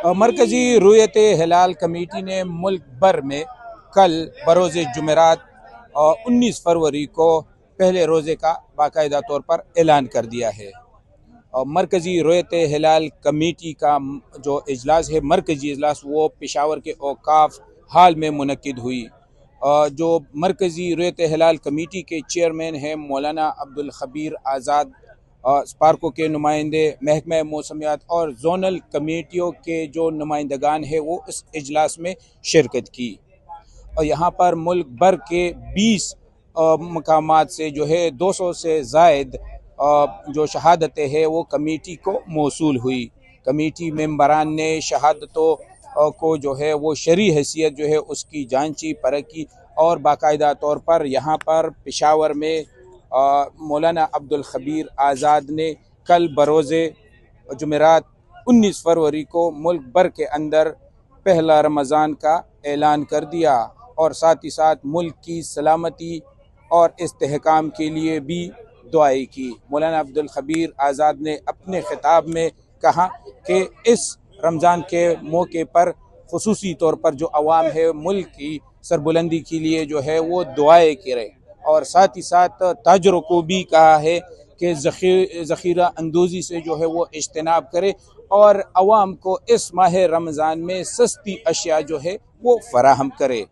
مرکزی رویت ہلال کمیٹی نے ملک بھر میں کل بروز جمعرات 19 فروری کو پہلے روزے کا باقاعدہ طور پر اعلان کر دیا ہے۔ مرکزی رویت ہلال کمیٹی کا جو اجلاس ہے، مرکزی اجلاس، وہ پشاور کے اوقاف ہال میں منعقد ہوئی۔ جو مرکزی رویت ہلال کمیٹی کے چیئرمین ہیں مولانا عبدالخبیر آزاد، اسپارکو کے نمائندے، محکمہ موسمیات اور زونل کمیٹیوں کے جو نمائندگان ہیں وہ اس اجلاس میں شرکت کی، اور یہاں پر ملک بھر کے 20 مقامات سے جو ہے 200 سے زائد جو شہادتیں ہیں وہ کمیٹی کو موصول ہوئی۔ کمیٹی ممبران نے شہادتوں کو جو ہے وہ شرعی حیثیت جو ہے اس کی جانچی پرکھی، اور باقاعدہ طور پر یہاں پر پشاور میں مولانا عبدالخبیر آزاد نے کل بروز جمعرات 19 فروری کو ملک بھر کے اندر پہلا رمضان کا اعلان کر دیا، اور ساتھ ہی ساتھ ملک کی سلامتی اور استحکام کے لیے بھی دعائیں کی۔ مولانا عبدالخبیر آزاد نے اپنے خطاب میں کہا کہ اس رمضان کے موقع پر خصوصی طور پر جو عوام ہے ملک کی سربلندی کے لیے جو ہے وہ دعائیں کرے، اور ساتھ ہی ساتھ تاجروں کو بھی کہا ہے کہ ذخیرہ اندوزی سے جو ہے وہ اجتناب کرے، اور عوام کو اس ماہ رمضان میں سستی اشیاء جو ہے وہ فراہم کرے۔